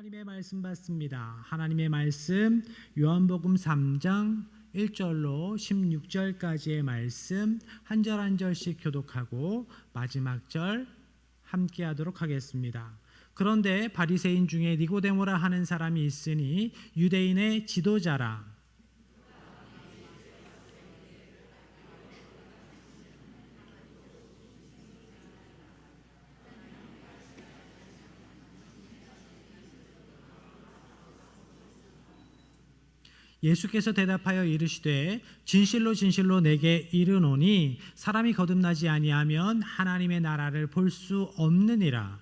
하나님의 말씀 받습니다. 하나님의 말씀 요한복음 3장 1절로 16절까지의 말씀 한 절 한 절씩 교독하고 마지막 절 함께 하도록 하겠습니다. 그런데 바리새인 중에 니고데모라 하는 사람이 있으니 유대인의 지도자라. 예수께서 대답하여 이르시되 진실로 진실로 내게 이르노니 사람이 거듭나지 아니하면 하나님의 나라를 볼 수 없느니라.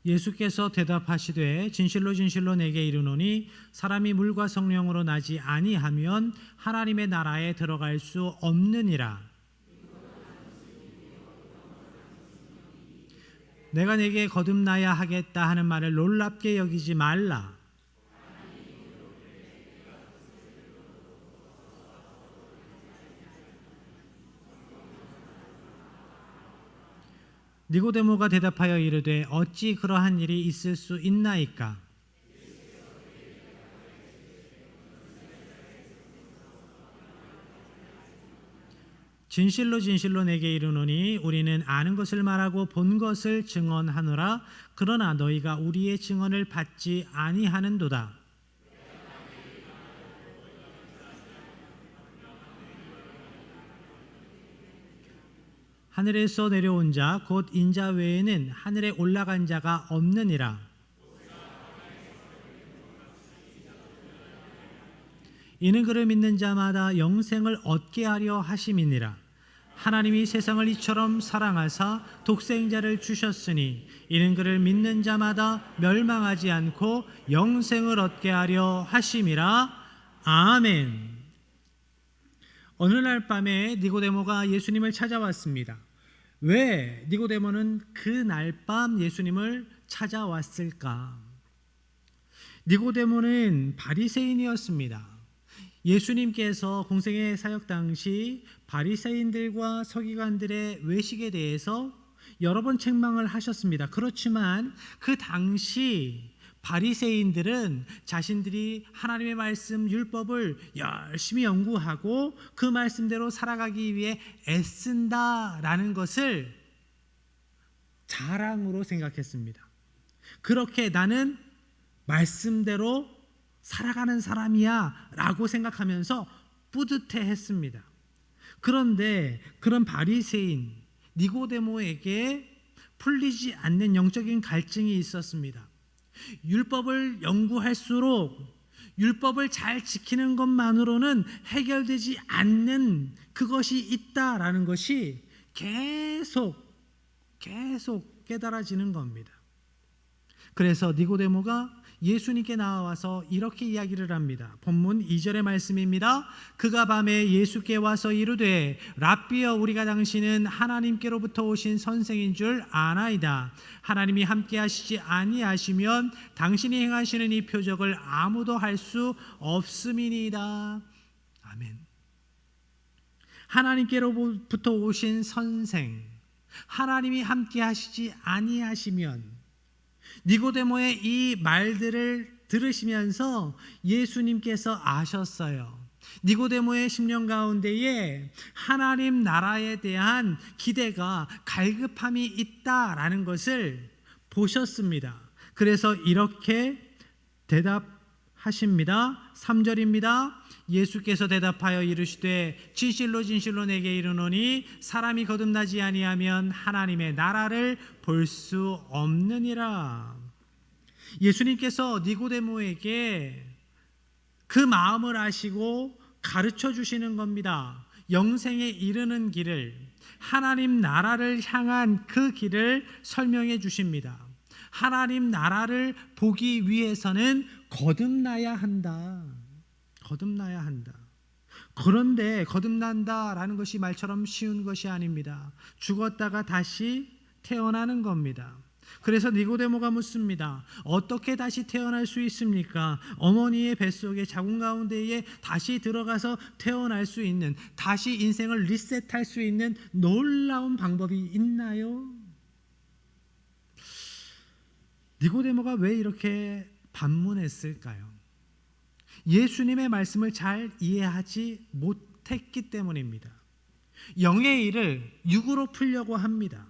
예수께서 대답하시되 진실로 진실로 내게 이르노니 사람이 물과 성령으로 나지 아니하면 하나님의 나라에 들어갈 수 없느니라. 내가 내게 거듭나야 하겠다 하는 말을 놀랍게 여기지 말라. 니고데모가 대답하여 이르되 어찌 그러한 일이 있을 수 있나이까? 진실로 진실로 내게 이르노니 우리는 아는 것을 말하고 본 것을 증언하노라. 그러나 너희가 우리의 증언을 받지 아니하는도다. 하늘에서 내려온 자 곧 인자 외에는 하늘에 올라간 자가 없느니라. 이는 그를 믿는 자마다 영생을 얻게 하려 하심이니라. 하나님이 세상을 이처럼 사랑하사 독생자를 주셨으니 이는 그를 믿는 자마다 멸망하지 않고 영생을 얻게 하려 하심이라. 아멘. 어느 날 밤에 니고데모가 예수님을 찾아왔습니다. 왜 니고데모는 그 날 밤 예수님을 찾아왔을까? 니고데모는 바리새인이었습니다. 예수님께서 공생의 사역 당시 바리새인들과 서기관들의 외식에 대해서 여러 번 책망을 하셨습니다. 그렇지만 그 당시 바리새인들은 자신들이 하나님의 말씀 율법을 열심히 연구하고 그 말씀대로 살아가기 위해 애쓴다라는 것을 자랑으로 생각했습니다. 그렇게 나는 말씀대로 살아가는 사람이야 라고 생각하면서 뿌듯해 했습니다. 그런데 그런 바리새인 니고데모에게 풀리지 않는 영적인 갈증이 있었습니다. 율법을 연구할수록 율법을 잘 지키는 것만으로는 해결되지 않는 그것이 있다라는 것이 계속 깨달아지는 겁니다. 그래서 니고데모가 예수님께 나와서 이렇게 이야기를 합니다. 본문 2절의 말씀입니다. 그가 밤에 예수께 와서 이르되 랍비여 우리가 당신은 하나님께로부터 오신 선생인 줄 아나이다. 하나님이 함께 하시지 아니하시면 당신이 행하시는 이 표적을 아무도 할 수 없음이니이다. 아멘. 하나님께로부터 오신 선생, 하나님이 함께 하시지 아니하시면, 니고데모의 이 말들을 들으시면서 예수님께서 아셨어요. 니고데모의 심령 가운데에 하나님 나라에 대한 기대가 갈급함이 있다라는 것을 보셨습니다. 그래서 이렇게 대답하십니다. 3절입니다. 예수께서 대답하여 이르시되 진실로 진실로 내게 이르노니 사람이 거듭나지 아니하면 하나님의 나라를 볼 수 없느니라. 예수님께서 니고데모에게 그 마음을 아시고 가르쳐 주시는 겁니다. 영생에 이르는 길을, 하나님 나라를 향한 그 길을 설명해 주십니다. 하나님 나라를 보기 위해서는 거듭나야 한다. 거듭나야 한다. 그런데 거듭난다라는 것이 말처럼 쉬운 것이 아닙니다. 죽었다가 다시 태어나는 겁니다. 그래서 니고데모가 묻습니다. 어떻게 다시 태어날 수 있습니까? 어머니의 뱃속에 자궁 가운데에 다시 들어가서 태어날 수 있는, 다시 인생을 리셋할 수 있는 놀라운 방법이 있나요? 니고데모가 왜 이렇게 반문했을까요? 예수님의 말씀을 잘 이해하지 못했기 때문입니다. 영의 일을 육으로 풀려고 합니다.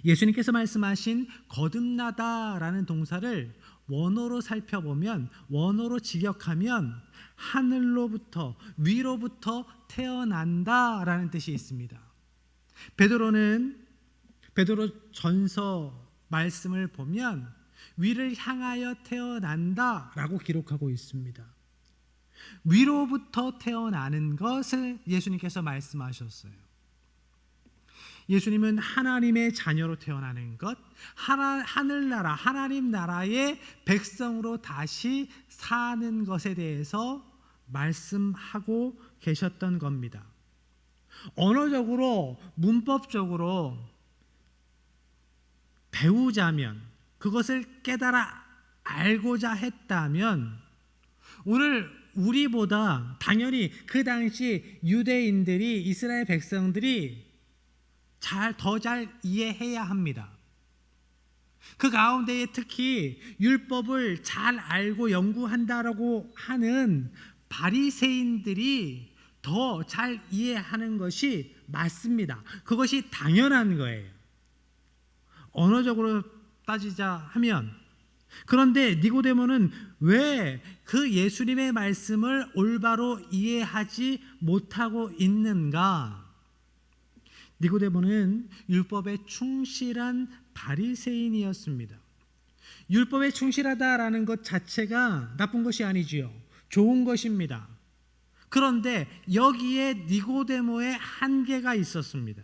예수님께서 말씀하신 거듭나다라는 동사를 원어로 살펴보면, 원어로 직역하면 하늘로부터, 위로부터 태어난다라는 뜻이 있습니다. 베드로 전서 말씀을 보면 위를 향하여 태어난다라고 기록하고 있습니다. 위로부터 태어나는 것을 예수님께서 말씀하셨어요. 예수님은 하나님의 자녀로 태어나는 것, 하늘나라, 하나님 나라의 백성으로 다시 사는 것에 대해서 말씀하고 계셨던 겁니다. 언어적으로, 문법적으로 배우자면, 그것을 깨달아 알고자 했다면, 오늘 우리보다 당연히 그 당시 유대인들이, 이스라엘 백성들이 더 잘 이해해야 합니다. 그 가운데에 특히 율법을 잘 알고 연구한다라고 하는 바리새인들이 더 잘 이해하는 것이 맞습니다. 그것이 당연한 거예요. 언어적으로 따지자 하면. 그런데 니고데모는 왜 그 예수님의 말씀을 올바로 이해하지 못하고 있는가? 니고데모는 율법에 충실한 바리새인이었습니다. 율법에 충실하다라는 것 자체가 나쁜 것이 아니지요. 좋은 것입니다. 그런데 여기에 니고데모의 한계가 있었습니다.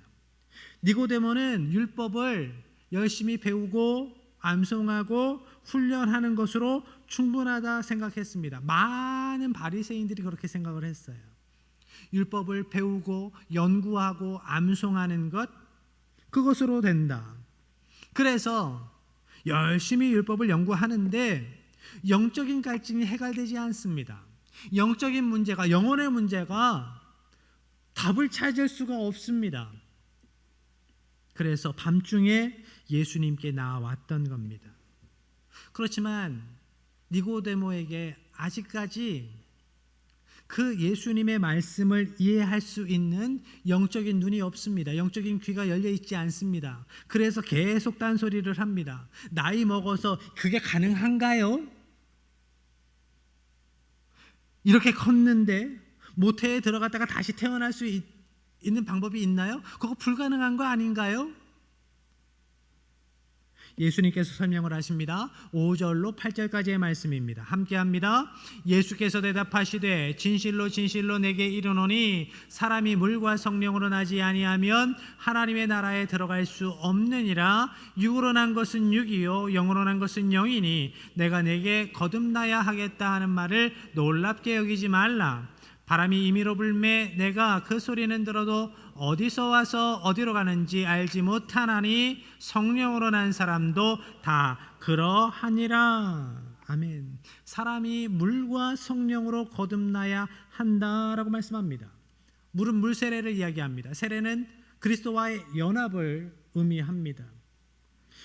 니고데모는 율법을 열심히 배우고 암송하고 훈련하는 것으로 충분하다 생각했습니다. 많은 바리새인들이 그렇게 생각을 했어요. 율법을 배우고 연구하고 암송하는 것, 그것으로 된다. 그래서 열심히 율법을 연구하는데 영적인 갈증이 해결되지 않습니다. 영적인 문제가, 영혼의 문제가 답을 찾을 수가 없습니다. 그래서 밤중에 예수님께 나왔던 겁니다. 그렇지만 니고데모에게 아직까지 그 예수님의 말씀을 이해할 수 있는 영적인 눈이 없습니다. 영적인 귀가 열려 있지 않습니다. 그래서 계속 딴소리를 합니다. 나이 먹어서 그게 가능한가요? 이렇게 컸는데 모태에 들어갔다가 다시 태어날 수 있는 방법이 있나요? 그거 불가능한 거 아닌가요? 예수님께서 설명을 하십니다. 5절로 8절까지의 말씀입니다. 함께합니다. 예수께서 대답하시되 진실로 진실로 내게 이르노니 사람이 물과 성령으로 나지 아니하면 하나님의 나라에 들어갈 수 없느니라. 육으로 난 것은 육이요 영으로 난 것은 영이니 내가 내게 거듭나야 하겠다 하는 말을 놀랍게 여기지 말라. 바람이 임의로 불매 내가 그 소리는 들어도 어디서 와서 어디로 가는지 알지 못하나니 성령으로 난 사람도 다 그러하니라. 아멘. 사람이 물과 성령으로 거듭나야 한다라고 말씀합니다. 물은 물 세례를 이야기합니다. 세례는 그리스도와의 연합을 의미합니다.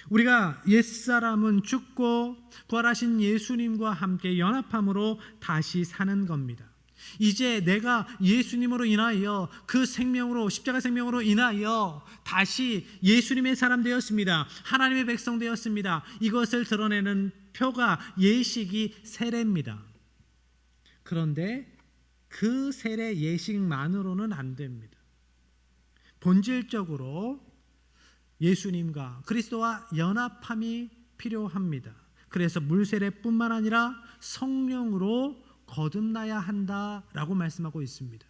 우리가 옛사람은 죽고 부활하신 예수님과 함께 연합함으로 다시 사는 겁니다. 이제 내가 예수님으로 인하여 그 생명으로, 십자가 생명으로 인하여 다시 예수님의 사람 되었습니다. 하나님의 백성 되었습니다. 이것을 드러내는 표가 예식이 세례입니다. 그런데 그 세례 예식만으로는 안 됩니다. 본질적으로 예수님과 그리스도와 연합함이 필요합니다. 그래서 물세례뿐만 아니라 성령으로 거듭나야 한다라고 말씀하고 있습니다.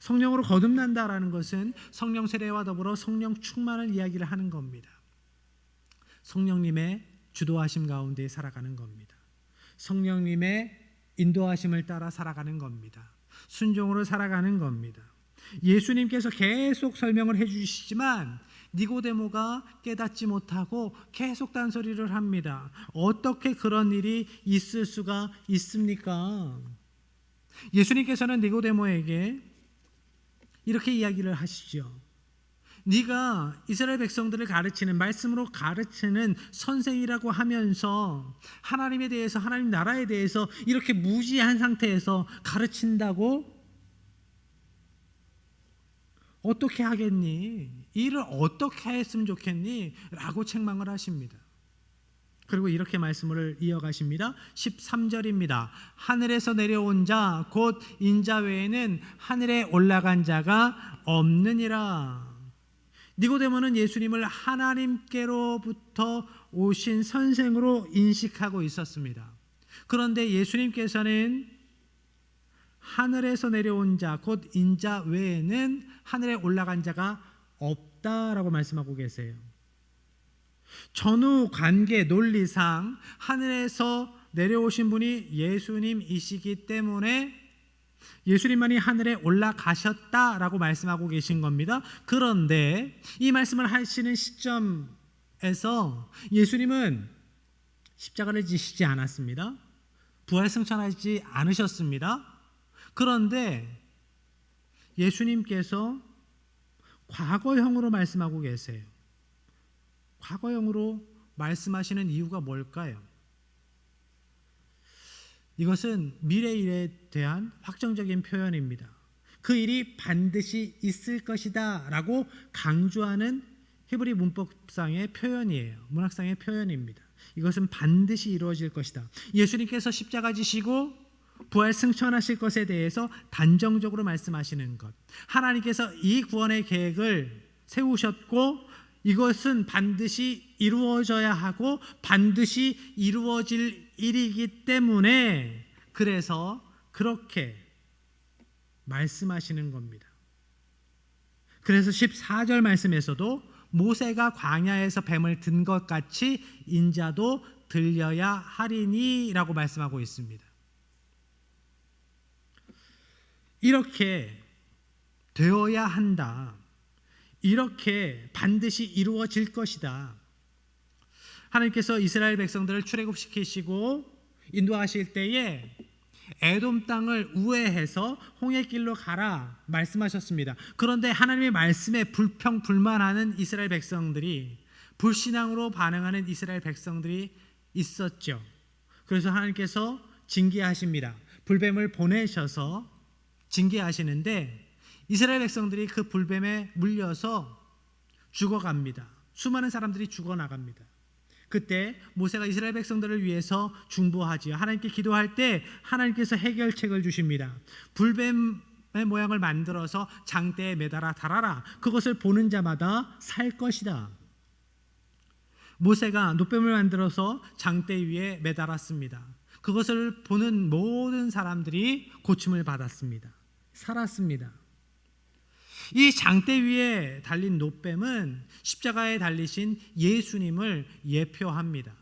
성령으로 거듭난다라는 것은 성령 세례와 더불어 성령 충만을 이야기를 하는 겁니다. 성령님의 주도하심 가운데 살아가는 겁니다. 성령님의 인도하심을 따라 살아가는 겁니다. 순종으로 살아가는 겁니다. 예수님께서 계속 설명을 해주시지만 니고데모가 깨닫지 못하고 계속 딴소리를 합니다. 어떻게 그런 일이 있을 수가 있습니까? 예수님께서는 니고데모에게 이렇게 이야기를 하시죠. 네가 이스라엘 백성들을 가르치는, 말씀으로 가르치는 선생이라고 하면서 하나님에 대해서, 하나님 나라에 대해서 이렇게 무지한 상태에서 가르친다고? 어떻게 하겠니? 일을 어떻게 했으면 좋겠니? 라고 책망을 하십니다. 그리고 이렇게 말씀을 이어가십니다. 13절입니다. 하늘에서 내려온 자 곧 인자 외에는 하늘에 올라간 자가 없느니라. 니고데모는 예수님을 하나님께로부터 오신 선생으로 인식하고 있었습니다. 그런데 예수님께서는 하늘에서 내려온 자 곧 인자 외에는 하늘에 올라간 자가 없다라고 말씀하고 계세요. 전후 관계 논리상 하늘에서 내려오신 분이 예수님이시기 때문에 예수님만이 하늘에 올라가셨다라고 말씀하고 계신 겁니다. 그런데 이 말씀을 하시는 시점에서 예수님은 십자가를 지시지 않았습니다. 부활승천하지 않으셨습니다. 그런데 예수님께서 과거형으로 말씀하고 계세요. 과거형으로 말씀하시는 이유가 뭘까요? 이것은 미래 일에 대한 확정적인 표현입니다. 그 일이 반드시 있을 것이다 라고 강조하는 히브리 문법상의 표현이에요. 문학상의 표현입니다. 이것은 반드시 이루어질 것이다. 예수님께서 십자가 지시고 부활 승천하실 것에 대해서 단정적으로 말씀하시는 것. 하나님께서 이 구원의 계획을 세우셨고 이것은 반드시 이루어져야 하고 반드시 이루어질 일이기 때문에 그래서 그렇게 말씀하시는 겁니다. 그래서 14절 말씀에서도 모세가 광야에서 뱀을 든 것 같이 인자도 들려야 하리니 라고 말씀하고 있습니다. 이렇게 되어야 한다. 이렇게 반드시 이루어질 것이다. 하나님께서 이스라엘 백성들을 출애굽시키시고 인도하실 때에 에돔 땅을 우회해서 홍해길로 가라 말씀하셨습니다. 그런데 하나님의 말씀에 불평불만하는 이스라엘 백성들이, 불신앙으로 반응하는 이스라엘 백성들이 있었죠. 그래서 하나님께서 징계하십니다. 불뱀을 보내셔서 징계하시는데 이스라엘 백성들이 그 불뱀에 물려서 죽어갑니다. 수많은 사람들이 죽어나갑니다. 그때 모세가 이스라엘 백성들을 위해서 중보하지요. 하나님께 기도할 때 하나님께서 해결책을 주십니다. 불뱀의 모양을 만들어서 장대에 매달아 달아라. 그것을 보는 자마다 살 것이다. 모세가 놋뱀을 만들어서 장대 위에 매달았습니다. 그것을 보는 모든 사람들이 고침을 받았습니다. 살았습니다. 이 장대 위에 달린 놋뱀은 십자가에 달리신 예수님을 예표합니다.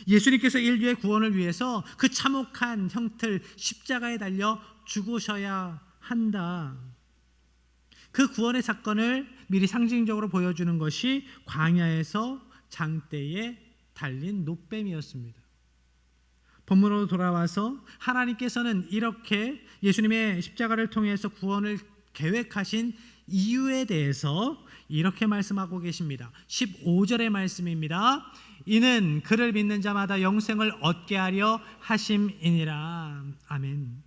예수님께서 인류의 구원을 위해서 그 참혹한 형틀 십자가에 달려 죽으셔야 한다. 그 구원의 사건을 미리 상징적으로 보여주는 것이 광야에서 장대에 달린 놋뱀이었습니다. 본문으로 돌아와서 하나님께서는 이렇게 예수님의 십자가를 통해서 구원을 계획하신 이유에 대해서 이렇게 말씀하고 계십니다. 15절의 말씀입니다. 이는 그를 믿는 자마다 영생을 얻게 하려 하심이니라. 아멘.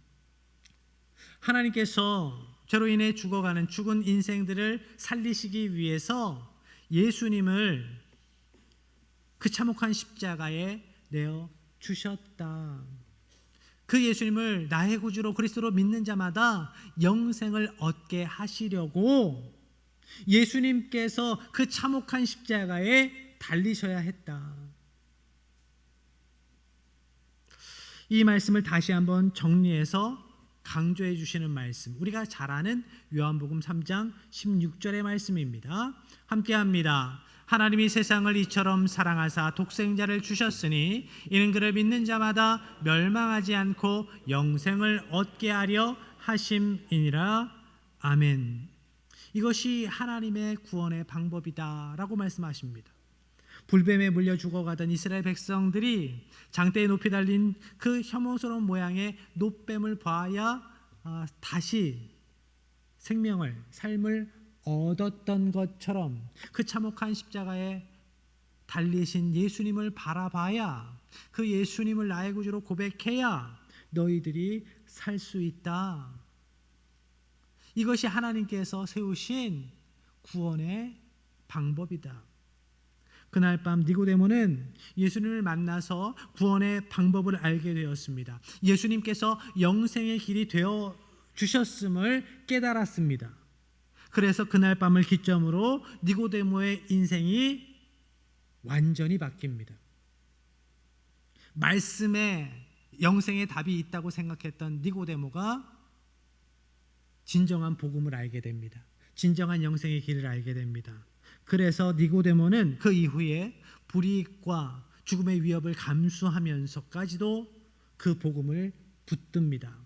하나님께서 죄로 인해 죽어가는 죽은 인생들을 살리시기 위해서 예수님을 그 참혹한 십자가에 내어 주셨다. 그 예수님을 나의 구주로 그리스도로 믿는 자마다 영생을 얻게 하시려고 예수님께서 그 참혹한 십자가에 달리셔야 했다. 이 말씀을 다시 한번 정리해서 강조해 주시는 말씀, 우리가 잘 아는 요한복음 3장 16절의 말씀입니다. 함께 합니다. 하나님이 세상을 이처럼 사랑하사 독생자를 주셨으니 이는 그를 믿는 자마다 멸망하지 않고 영생을 얻게 하려 하심이니라. 아멘. 이것이 하나님의 구원의 방법이다라고 말씀하십니다. 불뱀에 물려 죽어가던 이스라엘 백성들이 장대에 높이 달린 그 혐오스러운 모양의 놋뱀을 봐야 다시 삶을 얻었던 것처럼 그 참혹한 십자가에 달리신 예수님을 바라봐야, 그 예수님을 나의 구주로 고백해야 너희들이 살 수 있다. 이것이 하나님께서 세우신 구원의 방법이다. 그날 밤 니고데모는 예수님을 만나서 구원의 방법을 알게 되었습니다. 예수님께서 영생의 길이 되어 주셨음을 깨달았습니다. 그래서 그날 밤을 기점으로 니고데모의 인생이 완전히 바뀝니다. 말씀에 영생의 답이 있다고 생각했던 니고데모가 진정한 복음을 알게 됩니다. 진정한 영생의 길을 알게 됩니다. 그래서 니고데모는 그 이후에 불이익과 죽음의 위협을 감수하면서까지도 그 복음을 붙듭니다.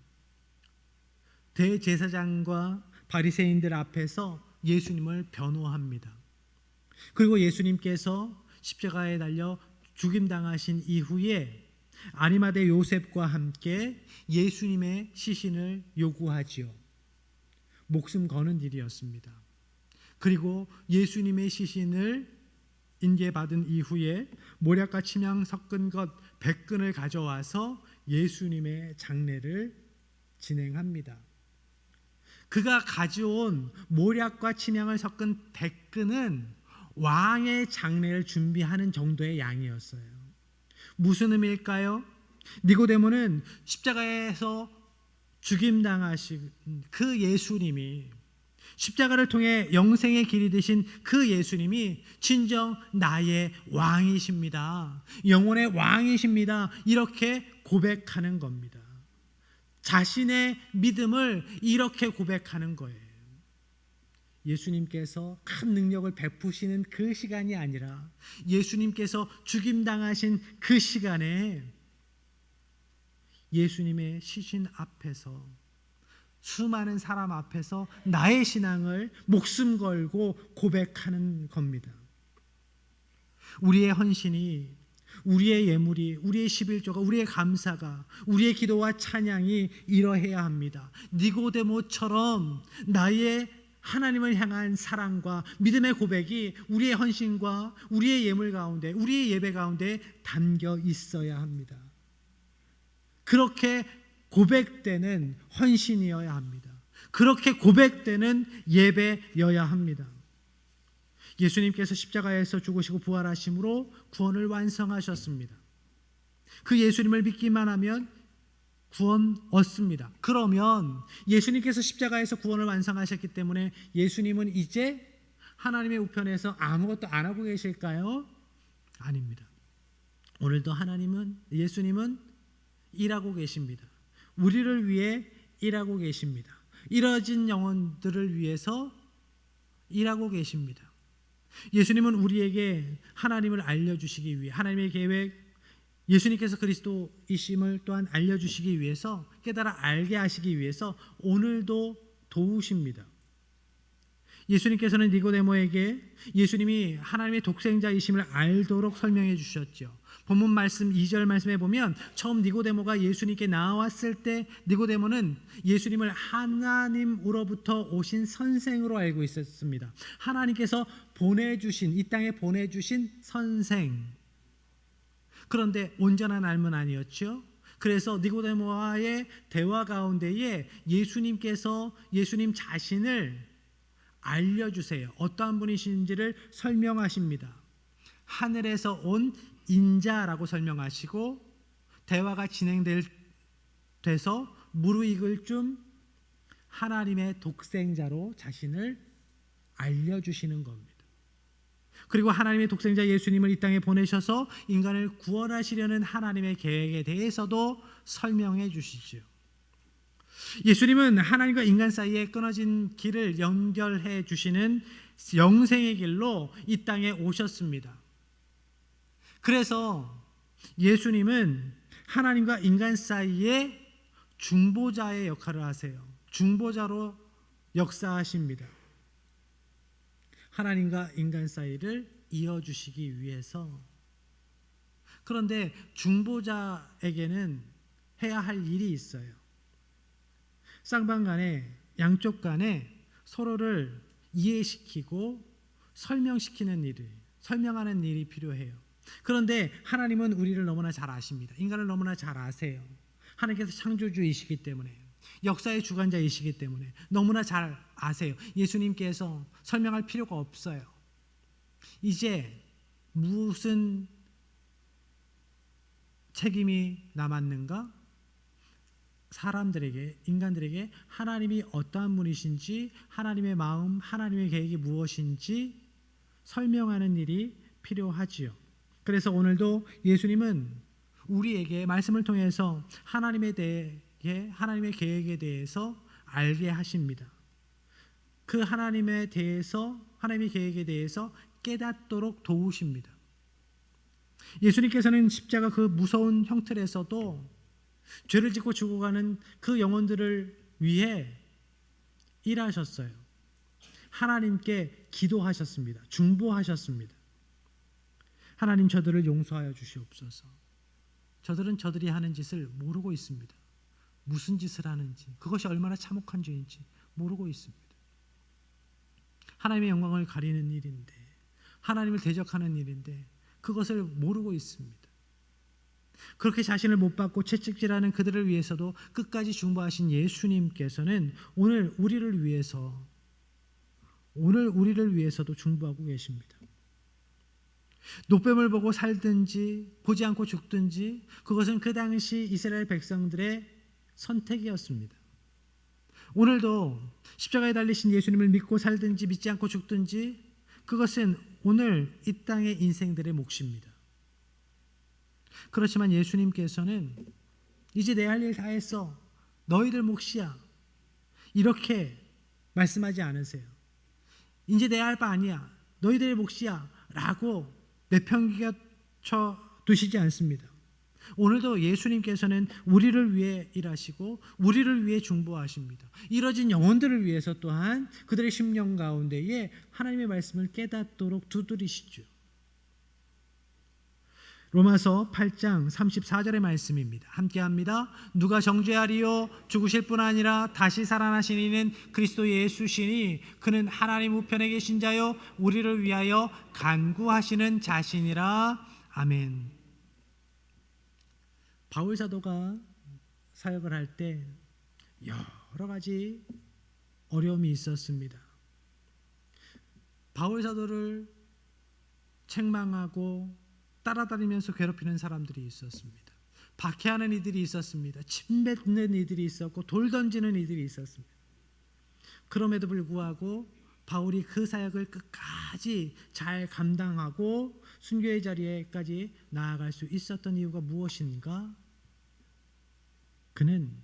대제사장과 바리새인들 앞에서 예수님을 변호합니다. 그리고 예수님께서 십자가에 달려 죽임당하신 이후에 아리마대 요셉과 함께 예수님의 시신을 요구하지요. 목숨 거는 일이었습니다. 그리고 예수님의 시신을 인계받은 이후에 모략과 침향 섞은 것 100근을 가져와서 예수님의 장례를 진행합니다. 그가 가져온 모략과 침향을 섞은 100근은 왕의 장례를 준비하는 정도의 양이었어요. 무슨 의미일까요? 니고데모는 십자가에서 죽임당하신 그 예수님이, 십자가를 통해 영생의 길이 되신 그 예수님이 진정 나의 왕이십니다. 영혼의 왕이십니다. 이렇게 고백하는 겁니다. 자신의 믿음을 이렇게 고백하는 거예요. 예수님께서 큰 능력을 베푸시는 그 시간이 아니라 예수님께서 죽임당하신 그 시간에 예수님의 시신 앞에서, 수많은 사람 앞에서 나의 신앙을 목숨 걸고 고백하는 겁니다. 우리의 헌신이, 우리의 예물이, 우리의 11조가, 우리의 감사가, 우리의 기도와 찬양이 이러해야 합니다. 니고데모처럼 나의 하나님을 향한 사랑과 믿음의 고백이 우리의 헌신과 우리의 예물 가운데, 우리의 예배 가운데 담겨 있어야 합니다. 그렇게 고백되는 헌신이어야 합니다. 그렇게 고백되는 예배여야 합니다. 예수님께서 십자가에서 죽으시고 부활하심으로 구원을 완성하셨습니다. 그 예수님을 믿기만 하면 구원 얻습니다. 그러면 예수님께서 십자가에서 구원을 완성하셨기 때문에 예수님은 이제 하나님의 우편에서 아무것도 안 하고 계실까요? 아닙니다. 오늘도 예수님은 일하고 계십니다. 우리를 위해 일하고 계십니다. 이뤄진 영혼들을 위해서 일하고 계십니다. 예수님은 우리에게 하나님을 알려주시기 위해, 하나님의 계획, 예수님께서 그리스도이심을 또한 알려주시기 위해서, 깨달아 알게 하시기 위해서 오늘도 도우십니다. 예수님께서는 니고데모에게 예수님이 하나님의 독생자이심을 알도록 설명해 주셨죠. 본문 말씀 2절 말씀에 보면 처음 니고데모가 예수님께 나왔을 때 니고데모는 예수님을 하나님으로부터 오신 선생으로 알고 있었습니다. 하나님께서 보내주신, 이 땅에 보내주신 선생. 그런데 온전한 알문 아니었죠. 그래서 니고데모와의 대화 가운데에 예수님께서 예수님 자신을 알려주세요. 어떠한 분이신지를 설명하십니다. 하늘에서 온 인자라고 설명하시고, 대화가 진행돼서 무르익을 쯤 하나님의 독생자로 자신을 알려주시는 겁니다. 그리고 하나님의 독생자 예수님을 이 땅에 보내셔서 인간을 구원하시려는 하나님의 계획에 대해서도 설명해 주시죠. 예수님은 하나님과 인간 사이에 끊어진 길을 연결해 주시는 영생의 길로 이 땅에 오셨습니다. 그래서 예수님은 하나님과 인간 사이에 중보자의 역할을 하세요. 중보자로 역사하십니다. 하나님과 인간 사이를 이어주시기 위해서. 그런데 중보자에게는 해야 할 일이 있어요. 쌍방 간에, 양쪽 간에 서로를 이해시키고 설명하는 일이 필요해요. 그런데 하나님은 우리를 너무나 잘 아십니다. 인간을 너무나 잘 아세요. 하나님께서 창조주이시기 때문에, 역사의 주관자이시기 때문에 너무나 잘 아세요. 예수님께서 설명할 필요가 없어요. 이제 무슨 책임이 남았는가? 인간들에게 하나님이 어떠한 분이신지, 하나님의 마음, 하나님의 계획이 무엇인지 설명하는 일이 필요하지요. 그래서 오늘도 예수님은 우리에게 말씀을 통해서 하나님의 계획에 대해서 알게 하십니다. 그 하나님의 계획에 대해서 깨닫도록 도우십니다. 예수님께서는 십자가 그 무서운 형틀에서도 죄를 짓고 죽어가는 그 영혼들을 위해 일하셨어요. 하나님께 기도하셨습니다. 중보하셨습니다. 하나님, 저들을 용서하여 주시옵소서. 저들은 저들이 하는 짓을 모르고 있습니다. 무슨 짓을 하는지, 그것이 얼마나 참혹한 죄인지 모르고 있습니다. 하나님의 영광을 가리는 일인데, 하나님을 대적하는 일인데 그것을 모르고 있습니다. 그렇게 자신을 못 받고 채찍질하는 그들을 위해서도 끝까지 중보하신 예수님께서는 오늘 우리를 위해서도 중보하고 계십니다. 노뱀을 보고 살든지 보지 않고 죽든지, 그것은 그 당시 이스라엘 백성들의 선택이었습니다. 오늘도 십자가에 달리신 예수님을 믿고 살든지 믿지 않고 죽든지, 그것은 오늘 이 땅의 인생들의 몫입니다. 그렇지만 예수님께서는 이제 내 할 일 다 했어, 너희들 몫이야, 이렇게 말씀하지 않으세요. 이제 내 할 바 아니야, 너희들의 몫이야 라고 내팽개쳐 두시지 않습니다. 오늘도 예수님께서는 우리를 위해 일하시고 우리를 위해 중보하십니다. 이뤄진 영혼들을 위해서 또한 그들의 심령 가운데에 하나님의 말씀을 깨닫도록 두드리시죠. 로마서 8장 34절의 말씀입니다. 함께합니다. 누가 정죄하리요? 죽으실 뿐 아니라 다시 살아나신 이는 그리스도 예수시니 그는 하나님 우편에 계신 자요 우리를 위하여 간구하시는 자신이라. 아멘. 바울 사도가 사역을 할 때 여러 가지 어려움이 있었습니다. 바울 사도를 책망하고 따라다니면서 괴롭히는 사람들이 있었습니다. 박해하는 이들이 있었습니다. 침 뱉는 이들이 있었고 돌 던지는 이들이 있었습니다. 그럼에도 불구하고 바울이 그 사역을 끝까지 잘 감당하고 순교의 자리에까지 나아갈 수 있었던 이유가 무엇인가? 그는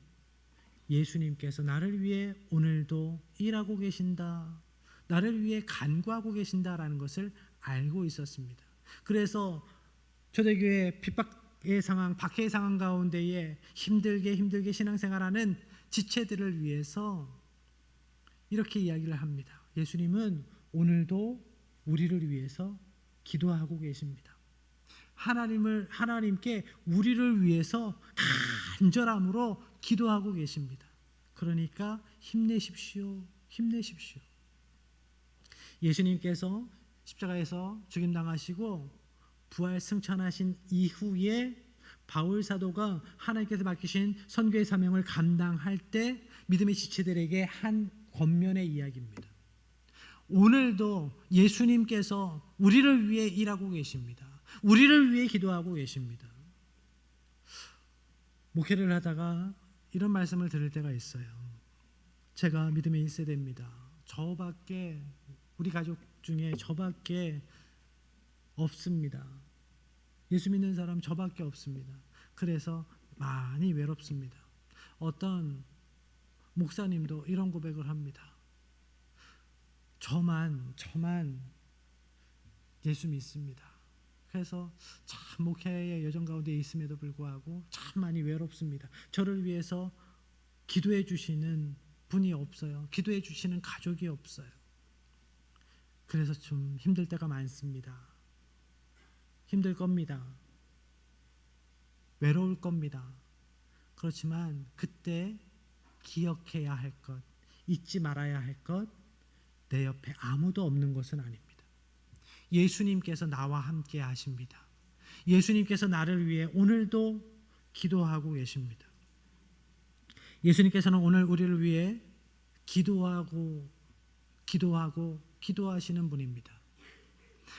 예수님께서 나를 위해 오늘도 일하고 계신다, 나를 위해 간구하고 계신다라는 것을 알고 있었습니다. 그래서 초대교회 핍박의 상황, 박해의 상황 가운데에 힘들게 신앙생활하는 지체들을 위해서 이렇게 이야기를 합니다. 예수님은 오늘도 우리를 위해서 기도하고 계십니다. 하나님께 우리를 위해서 간절함으로 기도하고 계십니다. 그러니까 힘내십시오. 예수님께서 십자가에서 죽임당하시고 부활 승천하신 이후에 바울 사도가 하나님께서 맡기신 선교의 사명을 감당할 때 믿음의 지체들에게 한 권면의 이야기입니다. 오늘도 예수님께서 우리를 위해 일하고 계십니다. 우리를 위해 기도하고 계십니다. 목회를 하다가 이런 말씀을 들을 때가 있어요. 제가 믿음의 1세대입니다. 우리 가족 중에 저밖에 없습니다. 예수 믿는 사람 저밖에 없습니다. 그래서 많이 외롭습니다. 어떤 목사님도 이런 고백을 합니다. 저만 예수 믿습니다. 그래서 참 목회의 여정 가운데 있음에도 불구하고 참 많이 외롭습니다. 저를 위해서 기도해 주시는 분이 없어요. 기도해 주시는 가족이 없어요. 그래서 좀 힘들 때가 많습니다. 힘들 겁니다. 외로울 겁니다. 그렇지만 그때 기억해야 할 것, 잊지 말아야 할 것, 내 옆에 아무도 없는 것은 아닙니다. 예수님께서 나와 함께 하십니다. 예수님께서 나를 위해 오늘도 기도하고 계십니다. 예수님께서는 오늘 우리를 위해 기도하시는 분입니다.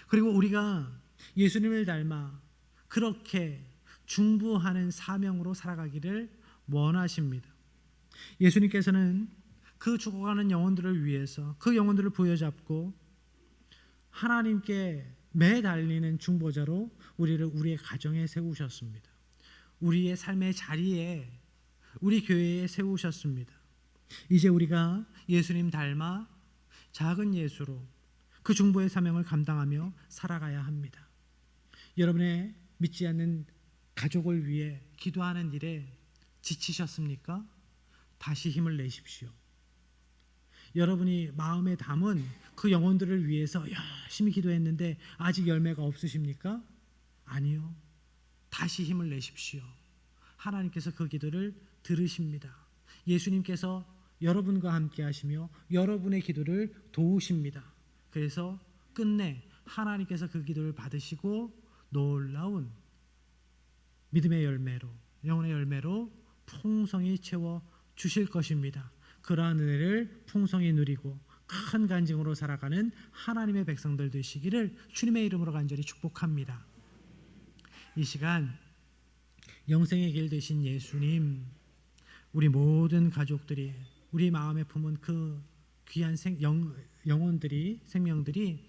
그리고 우리가 예수님을 닮아 그렇게 중부하는 사명으로 살아가기를 원하십니다. 예수님께서는 그 죽어가는 영혼들을 위해서 그 영혼들을 부여잡고 하나님께 매달리는 중보자로 우리를 우리의 가정에 세우셨습니다. 우리의 삶의 자리에 우리 교회에 세우셨습니다. 이제 우리가 예수님 닮아 작은 예수로 그 중보의 사명을 감당하며 살아가야 합니다. 여러분의 믿지 않는 가족을 위해 기도하는 일에 지치셨습니까? 다시 힘을 내십시오. 여러분이 마음에 담은 그 영혼들을 위해서 열심히 기도했는데 아직 열매가 없으십니까? 아니요. 다시 힘을 내십시오. 하나님께서 그 기도를 들으십니다. 예수님께서 여러분과 함께 하시며 여러분의 기도를 도우십니다. 그래서 끝내 하나님께서 그 기도를 받으시고 놀라운 믿음의 열매로, 영혼의 열매로 풍성히 채워 주실 것입니다. 그러한 은혜를 풍성히 누리고 큰 간증으로 살아가는 하나님의 백성들 되시기를 주님의 이름으로 간절히 축복합니다. 이 시간 영생의 길 되신 예수님, 우리 모든 가족들이 우리 마음에 품은 그 귀한 영혼들이, 생명들이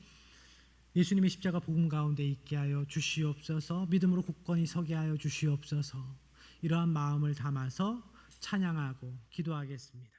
예수님의 십자가 복음 가운데 있게 하여 주시옵소서. 믿음으로 굳건히 서게 하여 주시옵소서. 이러한 마음을 담아서 찬양하고 기도하겠습니다.